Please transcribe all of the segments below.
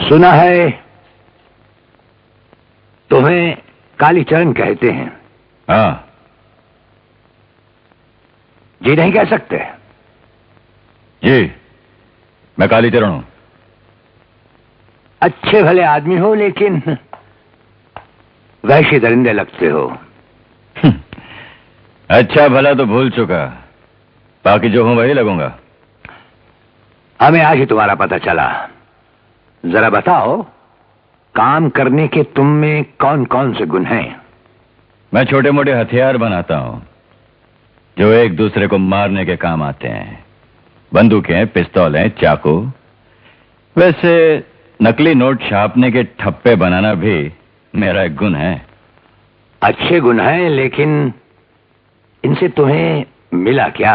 सुना है तुम्हें कालीचरण कहते हैं। हाँ। जी नहीं कह सकते? जी, मैं कालीचरण हूं। अच्छे भले आदमी हो, लेकिन वैसे दरिंदे लगते हो। अच्छा भला तो भूल चुका, बाकी जो हूं वही लगूंगा। हमें आज ही तुम्हारा पता चला। जरा बताओ, काम करने के तुम में कौन कौन से गुण हैं? मैं छोटे मोटे हथियार बनाता हूं जो एक दूसरे को मारने के काम आते हैं। बंदूकें, पिस्तौलें, चाकू। वैसे नकली नोट छापने के ठप्पे बनाना भी मेरा एक गुण है। अच्छे गुण हैं, लेकिन इनसे तुम्हें मिला क्या?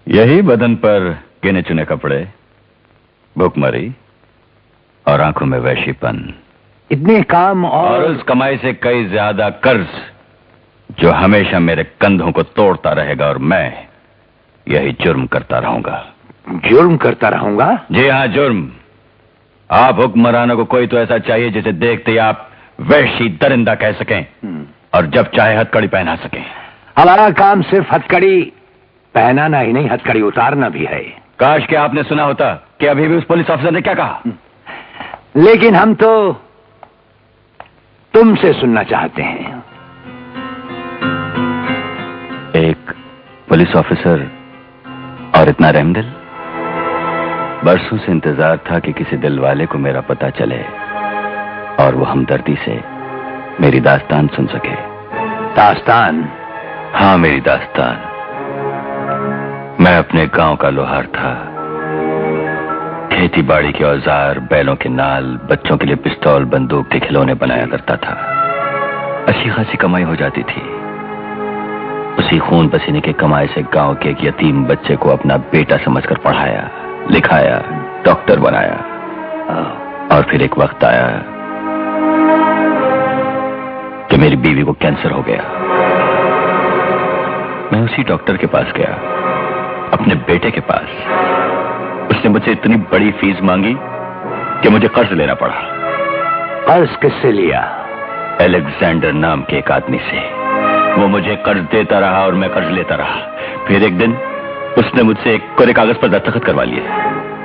यही बदन पर गिने चुने कपड़े, भूखमरी और आंखों में वैशीपन। इतने काम और उस कमाई से कई ज्यादा कर्ज जो हमेशा मेरे कंधों को तोड़ता रहेगा, और मैं यही जुर्म करता रहूंगा। जुर्म करता रहूंगा? जी हाँ, जुर्म। आप हुक्मरानों को कोई तो ऐसा चाहिए जिसे देखते ही आप वैशी दरिंदा कह सकें और जब चाहे हथकड़ी पहना सकें। हमारा काम सिर्फ हथकड़ी पहनाना ही नहीं, हथकड़ी उतारना भी है। काश कि आपने सुना होता कि अभी भी उस पुलिस ऑफिसर ने क्या कहा। लेकिन हम तो तुमसे सुनना चाहते हैं। एक पुलिस ऑफिसर और इतना रहमदिल। बरसों से इंतजार था कि किसी दिल वाले को मेरा पता चले और वो हमदर्दी से मेरी दास्तान सुन सके। दास्तान? हाँ, मेरी दास्तान। मैं अपने गांव का लोहार था। खेती बाड़ी के औजार, बैलों के नाल, बच्चों के लिए पिस्तौल, बंदूक के खिलौने बनाया करता था। अच्छी खासी कमाई हो जाती थी। उसी खून पसीने के कमाई से गांव के एक यतीम बच्चे को अपना बेटा समझकर पढ़ाया, लिखाया, डॉक्टर बनाया। और फिर एक वक्त आया कि मेरी बीवी को कैंसर हो गया। मैं उसी डॉक्टर के पास गया, अपने बेटे के पास। उसने मुझसे इतनी बड़ी फीस मांगी कि मुझे कर्ज लेना पड़ा। कर्ज किससे लिया? अलेक्जेंडर नाम के एक आदमी से। वो मुझे कर्ज देता रहा और मैं कर्ज लेता रहा। फिर एक दिन उसने मुझसे एक कोरे कागज पर दस्तखत करवा लिए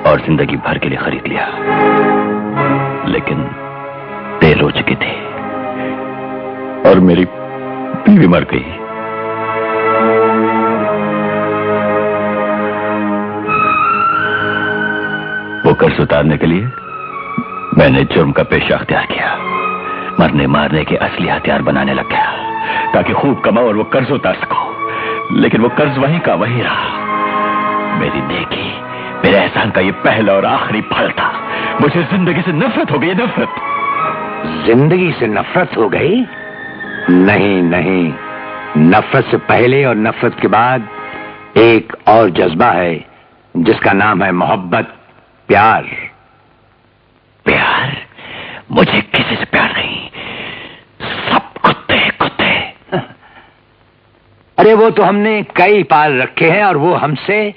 और जिंदगी भर के लिए खरीद लिया। लेकिन देर हो चुकी थी और मेरी बीवी मर गई। वो कर्ज उतारने के लिए मैंने जुर्म का पेशा अख्तियार किया। मरने मारने के असली हथियार बनाने लग गया ताकि खूब कमाओ और वो कर्ज उतार सको। लेकिन वो कर्ज वहीं का वहीं रहा। मेरी नेकी, मेरे एहसान का ये पहला और आखिरी फल था। मुझे जिंदगी से नफरत हो गई, नफरत। जिंदगी से नफरत हो गई? नहीं नहीं, नफरत से पहले और नफरत के बाद एक और जज्बा है जिसका नाम है मोहब्बत, प्यार। प्यार? मुझे किसी से प्यार नहीं, सब कुत्ते कुत्ते। अरे वो तो हमने कई पाल रखे हैं और वो हमसे,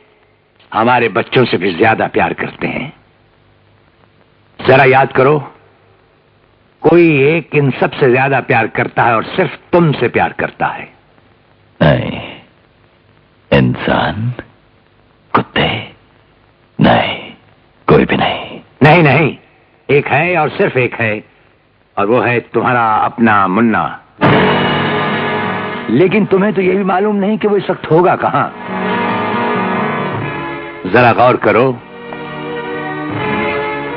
हमारे बच्चों से भी ज्यादा प्यार करते हैं। जरा याद करो, कोई एक इन सब से ज्यादा प्यार करता है और सिर्फ तुमसे प्यार करता है। नहीं, इंसान, कुत्ते, नहीं, कोई भी नहीं। नहीं नहीं, एक है और सिर्फ एक है, और वो है तुम्हारा अपना मुन्ना। लेकिन तुम्हें तो यह भी मालूम नहीं कि वो इस वक्त होगा कहां। जरा गौर करो,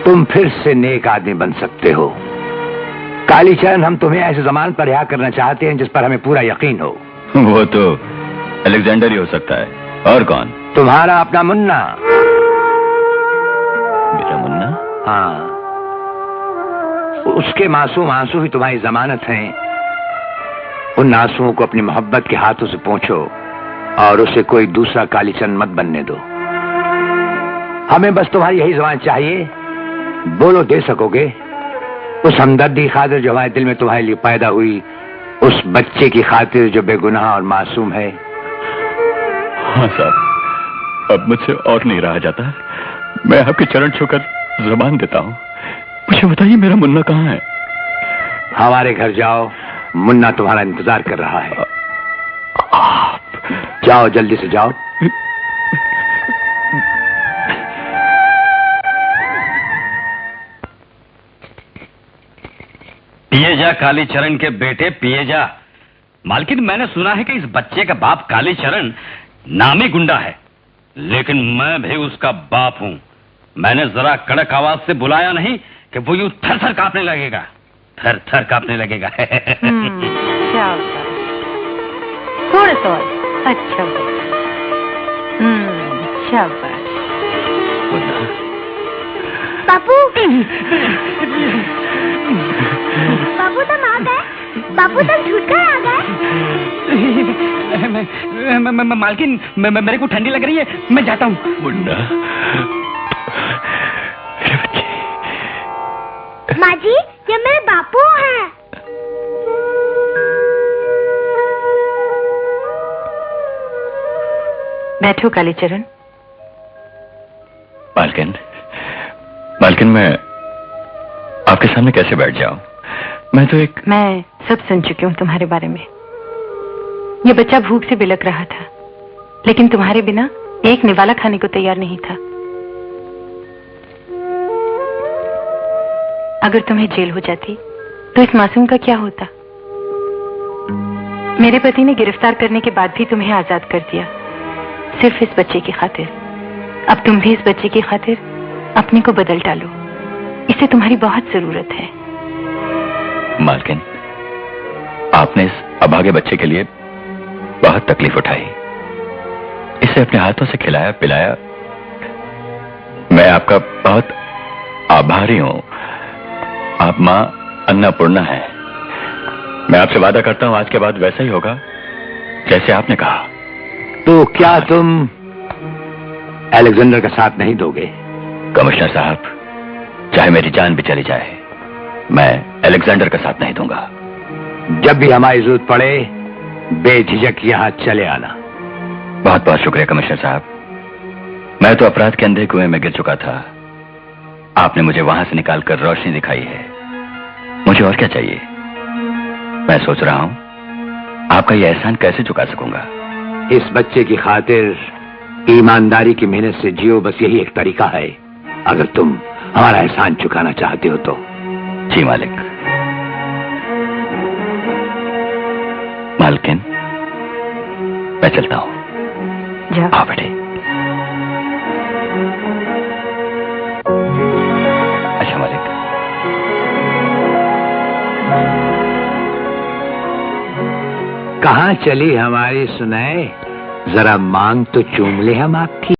तुम फिर से नेक आदमी बन सकते हो। कालीचरण, हम तुम्हें ऐसे जमान पर रिहा करना चाहते हैं जिस पर हमें पूरा यकीन हो। वो तो अलेक्जेंडर ही हो सकता है, और कौन? तुम्हारा अपना मुन्ना। मेरा मुन्ना? हाँ, उसके मासूम आंसू ही तुम्हारी जमानत हैं। उन आंसुओं को अपनी मोहब्बत के हाथों से पोंछो और उसे कोई दूसरा कालीचरण मत बनने दो। हमें बस तुम्हारी यही जबान चाहिए। बोलो, दे सकोगे? उस हमदर्दी खातिर जो हमारे दिल में तुम्हारे लिए पैदा हुई, उस बच्चे की खातिर जो बेगुनाह और मासूम है। हाँ साहब, अब मुझसे और नहीं रहा जाता। मैं आपके चरण छूकर जबान देता हूँ मुझे बताइए, मेरा मुन्ना कहाँ है? हमारे घर जाओ, मुन्ना तुम्हारा इंतजार कर रहा है। आप जाओ, जल्दी से जाओ। पिए जा कालीचरण के बेटे, पिए जा। मालकिन, मैंने सुना है कि इस बच्चे का बाप कालीचरण नामी गुंडा है, लेकिन मैं भी उसका बाप हूं। मैंने जरा कड़क आवाज से बुलाया नहीं कि वो यूं थर थर कांपने लगेगा, थर थर कांपने लगेगा। थोड़ा सा अच्छा। शाबाश। बापू बापू तुम आ गए। बापू तुम छूटकर आ गए। मालकिन, मेरे को ठंडी लग रही है, मैं जाता हूँ। मुन्ना, मेरे बच्चे। माँ जी, ये मेरे बापू हैं। बैठो कालीचरण। मालकिन, मालकिन, मैं आपके सामने कैसे बैठ जाऊं? मैं सब सुन चुकी हूँ तुम्हारे बारे में। ये बच्चा भूख से बिलक रहा था, लेकिन तुम्हारे बिना एक निवाला खाने को तैयार नहीं था। अगर तुम्हें जेल हो जाती तो इस मासूम का क्या होता? मेरे पति ने गिरफ्तार करने के बाद भी तुम्हें आजाद कर दिया, सिर्फ इस बच्चे की खातिर। अब तुम भी इस बच्चे की खातिर अपने को बदल डालो, इसे तुम्हारी बहुत जरूरत है। मालकिन, आपने इस अभागे बच्चे के लिए बहुत तकलीफ उठाई, इसे अपने हाथों से खिलाया पिलाया। मैं आपका बहुत आभारी हूं। आप मां अन्नपूर्णा हैं। मैं आपसे वादा करता हूं, आज के बाद वैसा ही होगा जैसे आपने कहा। तो क्या तुम अलेक्जेंडर का साथ नहीं दोगे? कमिश्नर साहब, चाहे मेरी जान भी चली जाए, मैं अलेक्जेंडर का साथ नहीं दूंगा। जब भी हमारी जरूरत पड़े, बेझिझक यहाँ चले आना। बहुत बहुत शुक्रिया कमिश्नर साहब। मैं तो अपराध के अंधे कुएं में गिर चुका था, आपने मुझे वहां से निकालकर रोशनी दिखाई है। मुझे और क्या चाहिए? मैं सोच रहा हूं, आपका यह एहसान कैसे चुका सकूंगा। इस बच्चे की खातिर ईमानदारी की मेहनत से जियो, बस यही एक तरीका है, अगर तुम हमारा एहसान चुकाना चाहते हो तो। जी मालिक। मालकिन, मैं चलता हूं। जाओ। आओ बेटे। अच्छा मालिक। कहाँ चली हमारी सुनाए? जरा मांग तो चूम ले हम आपकी।